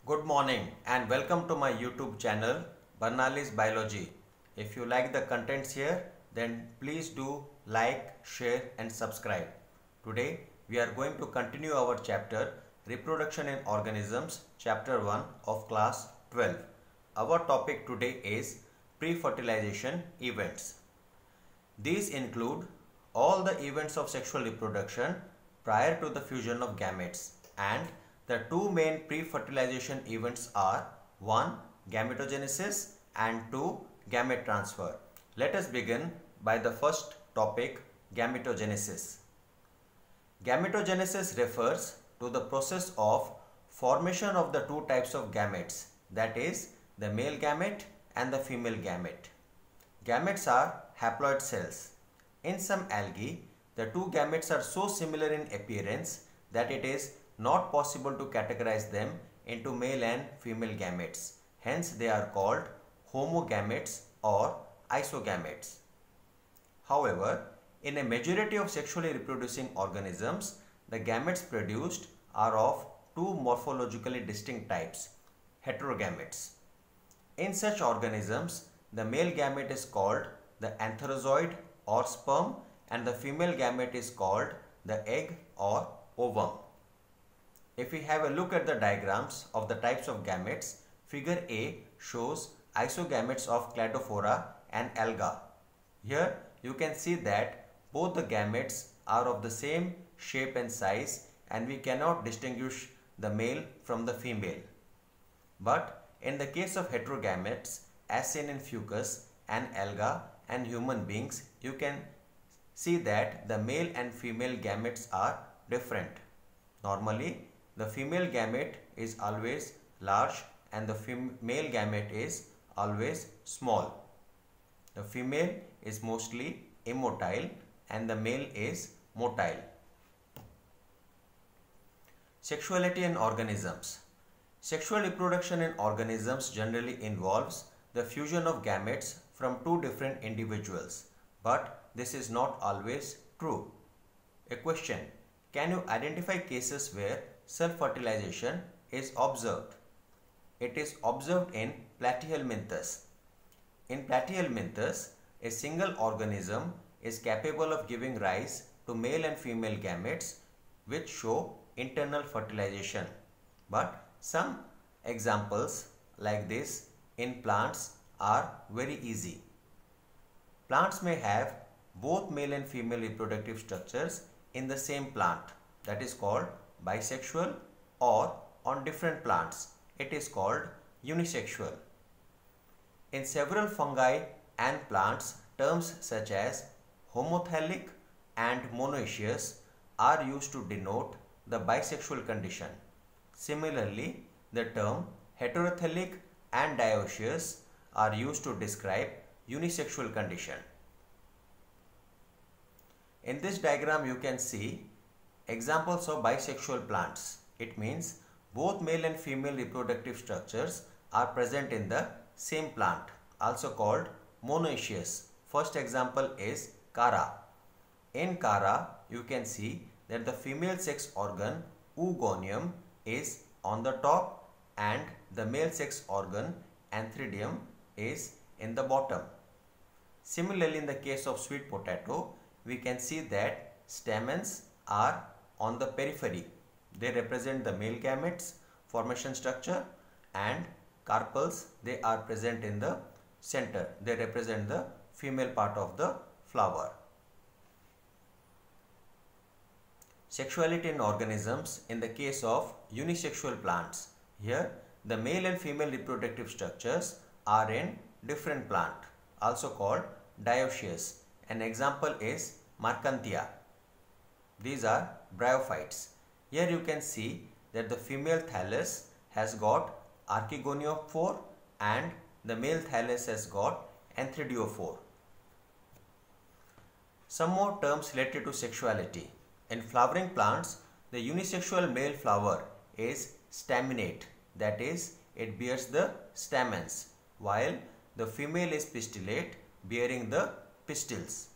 Good morning and welcome to my YouTube channel Barnali's Biology. If you like the contents here, then please do like, share and subscribe. Today we are going to continue our chapter Reproduction in Organisms, chapter 1 of class 12. Our topic today is pre-fertilization events. These include all the events of sexual reproduction prior to the fusion of gametes, and the two main pre-fertilization events are 1. Gametogenesis and 2. Gamete transfer. Let us begin by the first topic, gametogenesis. Gametogenesis refers to the process of formation of the two types of gametes, that is the male gamete and the female gamete. Gametes are haploid cells. In some algae, the two gametes are so similar in appearance that it is not possible to categorize them into male and female gametes. Hence, they are called homogametes or isogametes. However, in a majority of sexually reproducing organisms, the gametes produced are of two morphologically distinct types, heterogametes. In such organisms, the male gamete is called the antherozoid or sperm and the female gamete is called the egg or ovum. If we have a look at the diagrams of the types of gametes, figure A shows isogametes of Cladophora and Alga. Here you can see that both the gametes are of the same shape and size and we cannot distinguish the male from the female. But in the case of heterogametes, as seen in fucus and alga and human beings, you can see that the male and female gametes are different. Normally, the female gamete is always large and the male gamete is always small. The female is mostly immotile and the male is motile. Sexuality in organisms. Sexual reproduction in organisms generally involves the fusion of gametes from two different individuals, but this is not always true. A question: can you identify cases where self-fertilization is observed? It is observed in Platyhelminthes. In Platyhelminthes, a single organism is capable of giving rise to male and female gametes which show internal fertilization. But some examples like this in plants are very easy. Plants may have both male and female reproductive structures in the same plant, that is called bisexual, or on different plants it is called unisexual. In several fungi and plants, terms such as homothallic and monoecious are used to denote the bisexual condition. Similarly, the term heterothallic and dioecious are used to describe unisexual condition. In this diagram you can see examples of bisexual plants. It means both male and female reproductive structures are present in the same plant, also called monoecious. First example is Chara. In Chara, you can see that the female sex organ oogonium is on the top and the male sex organ antheridium is in the bottom. Similarly, in the case of sweet potato, we can see that stamens are on the periphery. They represent the male gametes formation structure, and carpels, they are present in the center. They represent the female part of the flower. Sexuality in organisms in the case of unisexual plants. Here the male and female reproductive structures are in different plant, also called dioecious. An example is Marchantia. These are bryophytes. Here you can see that the female thallus has got archegoniophore and the male thallus has got anthridiophore. Some more terms related to sexuality. In flowering plants, the unisexual male flower is staminate, that is, it bears the stamens, while the female is pistillate, bearing the pistils.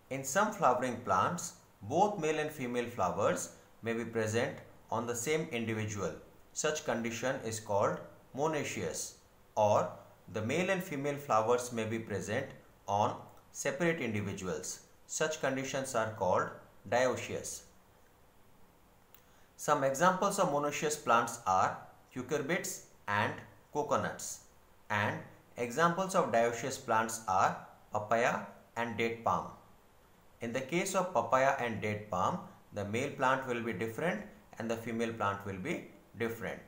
In some flowering plants, both male and female flowers may be present on the same individual. such condition is called monoecious, or the male and female flowers may be present on separate individuals. Such conditions are called dioecious. Some examples of monoecious plants are cucurbits and coconuts, and examples of dioecious plants are papaya and date palm. In the case of papaya and date palm, the male plant will be different and the female plant will be different.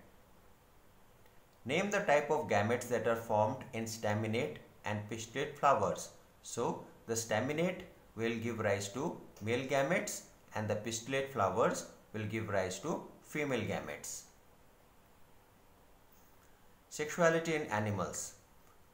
Name the type of gametes that are formed in staminate and pistillate flowers. So, the staminate will give rise to male gametes and the pistillate flowers will give rise to female gametes. Sexuality in animals.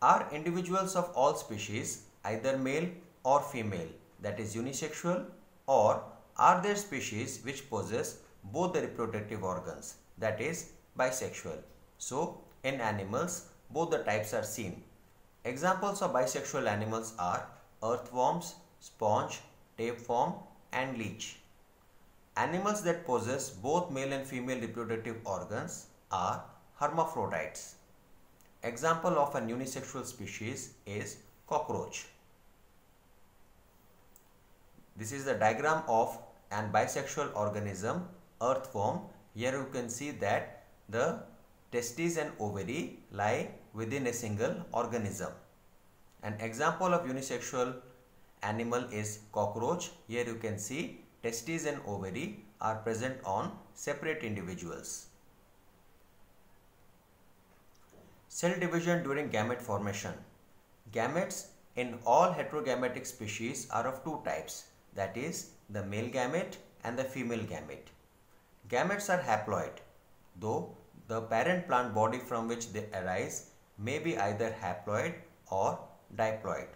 Are individuals of all species either male or female, that is unisexual, or are there species which possess both the reproductive organs, that is bisexual? So, in animals, both the types are seen. Examples of bisexual animals are earthworms, sponge, tapeworm, and leech. Animals that possess both male and female reproductive organs are hermaphrodites. Example of an unisexual species is cockroach. This is the diagram of an bisexual organism, earthworm. Here you can see that the testes and ovary lie within a single organism. An example of unisexual animal is cockroach. Here you can see testes and ovary are present on separate individuals. Cell division during gamete formation. Gametes in all heterogametic species are of two types, that is the male gamete and the female gamete. Gametes are haploid, though the parent plant body from which they arise may be either haploid or diploid.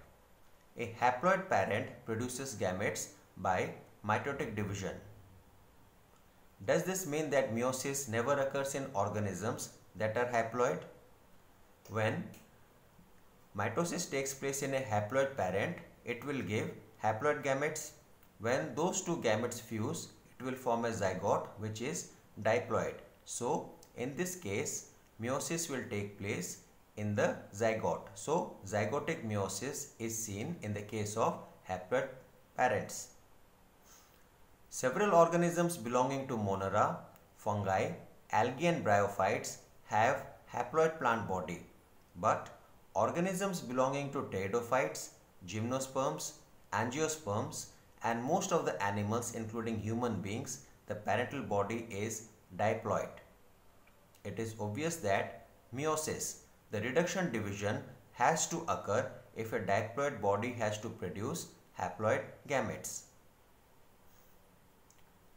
A haploid parent produces gametes by mitotic division. Does this mean that meiosis never occurs in organisms that are haploid? When mitosis takes place in a haploid parent, it will give haploid gametes. When those two gametes fuse, it will form a zygote which is diploid. So, in this case, meiosis will take place in the zygote. So, zygotic meiosis is seen in the case of haploid parents. Several organisms belonging to Monera, fungi, algae and bryophytes have haploid plant body, but organisms belonging to pteridophytes, gymnosperms, angiosperms and most of the animals including human beings, the parental body is diploid. It is obvious that meiosis, the reduction division, has to occur if a diploid body has to produce haploid gametes.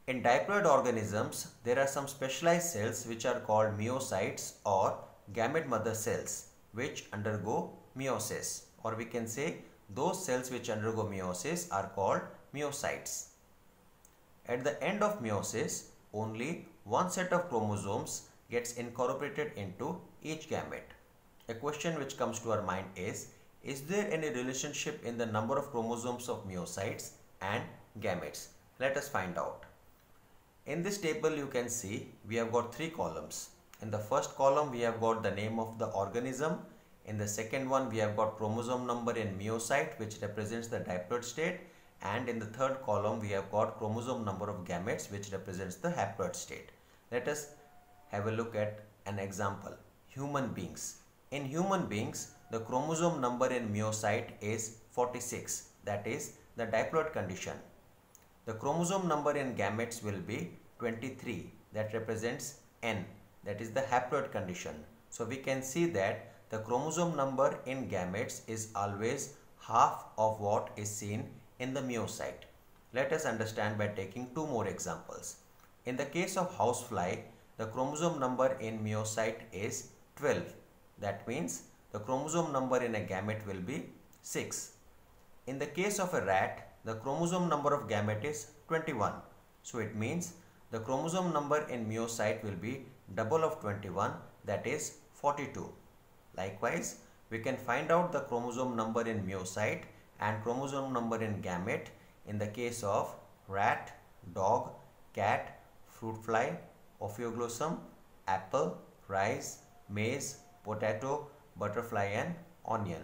In diploid organisms, there are some specialized cells which are called meiocytes or gamete mother cells which undergo meiosis, or we can say those cells which undergo meiosis are called meiocytes. At the end of meiosis, only one set of chromosomes gets incorporated into each gamete. A question which comes to our mind is there any relationship in the number of chromosomes of meiocytes and gametes? Let us find out. In this table you can see we have got three columns. In the first column we have got the name of the organism. In the second one we have got chromosome number in meiocyte which represents the diploid state, and in the third column we have got chromosome number of gametes which represents the haploid state. Let us have a look at an example. Human beings. In human beings, the chromosome number in meiocyte is 46, that is the diploid condition. The chromosome number in gametes will be 23, that represents N, that is the haploid condition. So we can see that the chromosome number in gametes is always half of what is seen in the meiocyte. Let us understand by taking two more examples. In the case of housefly, the chromosome number in meiocyte is 12. That means the chromosome number in a gamete will be 6. In the case of a rat, the chromosome number of gamete is 21. So it means the chromosome number in meiocyte will be double of 21, that is 42. Likewise, we can find out the chromosome number in meiocyte and chromosome number in gamete in the case of rat, dog, cat, fruit fly, Ophioglossum, apple, rice, maize, potato, butterfly and onion.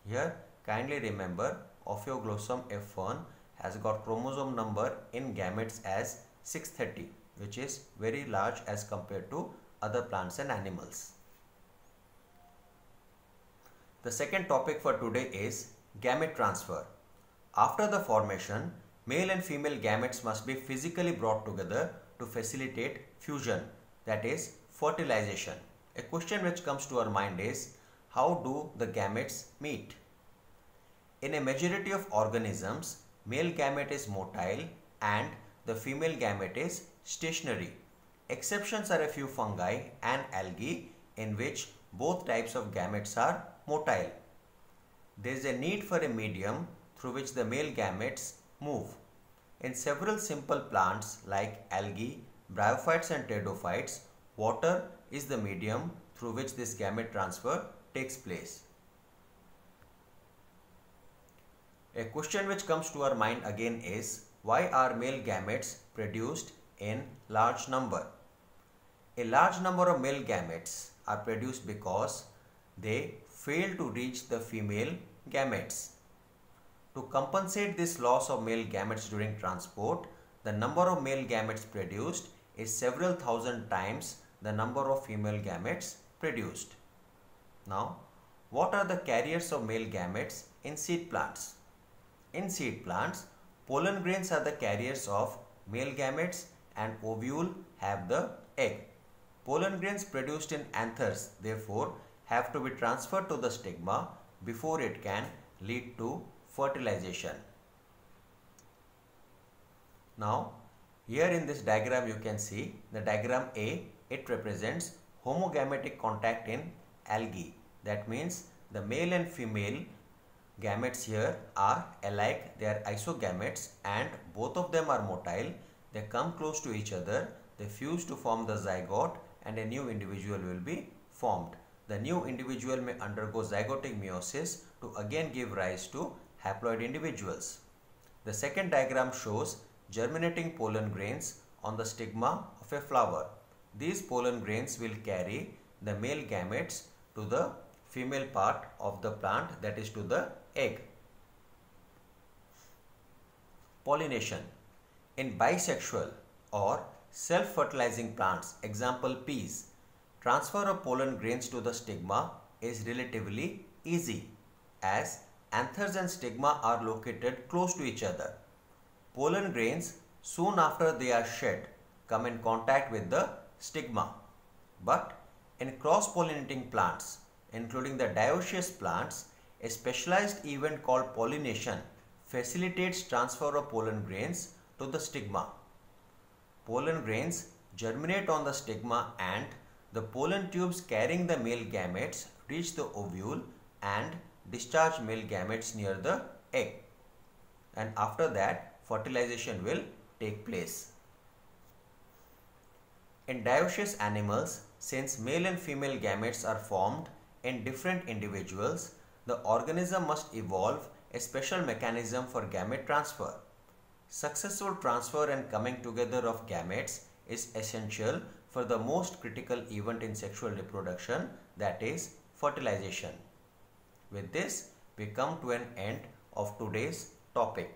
Here kindly remember Ophioglossum F1 has got chromosome number in gametes as 630, which is very large as compared to other plants and animals. The second topic for today is gamete transfer. After the formation, male and female gametes must be physically brought together to facilitate fusion, that is fertilization. A question which comes to our mind is, how do the gametes meet? In a majority of organisms, male gamete is motile and the female gamete is stationary. Exceptions are a few fungi and algae in which both types of gametes are motile. There is a need for a medium through which the male gametes move. In several simple plants like algae, bryophytes and pteridophytes, water is the medium through which this gamete transfer takes place. A question which comes to our mind again is, why are male gametes produced in large number? A large number of male gametes are produced because they fail to reach the female gametes. To compensate this loss of male gametes during transport, the number of male gametes produced is several thousand times the number of female gametes produced. Now, what are the carriers of male gametes in seed plants? In seed plants, pollen grains are the carriers of male gametes and ovule have the egg. Pollen grains produced in anthers therefore have to be transferred to the stigma before it can lead to fertilization. Now, here in this diagram you can see the diagram A, it represents homogametic contact in algae. That means the male and female gametes here are alike, they are isogametes and both of them are motile. They come close to each other, they fuse to form the zygote and a new individual will be formed. The new individual may undergo zygotic meiosis to again give rise to haploid individuals. The second diagram shows germinating pollen grains on the stigma of a flower. These pollen grains will carry the male gametes to the female part of the plant, that is to the egg. Pollination. In bisexual or self-fertilizing plants, example peas, transfer of pollen grains to the stigma is relatively easy as anthers and stigma are located close to each other. Pollen grains soon after they are shed come in contact with the stigma. But in cross-pollinating plants, including the dioecious plants, a specialized event called pollination facilitates transfer of pollen grains to the stigma. Pollen grains germinate on the stigma and the pollen tubes carrying the male gametes reach the ovule and discharge male gametes near the egg. And after that, fertilization will take place. In dioecious animals, since male and female gametes are formed in different individuals, the organism must evolve a special mechanism for gamete transfer. Successful transfer and coming together of gametes is essential for the most critical event in sexual reproduction, that is fertilization. With this, we come to an end of today's topic.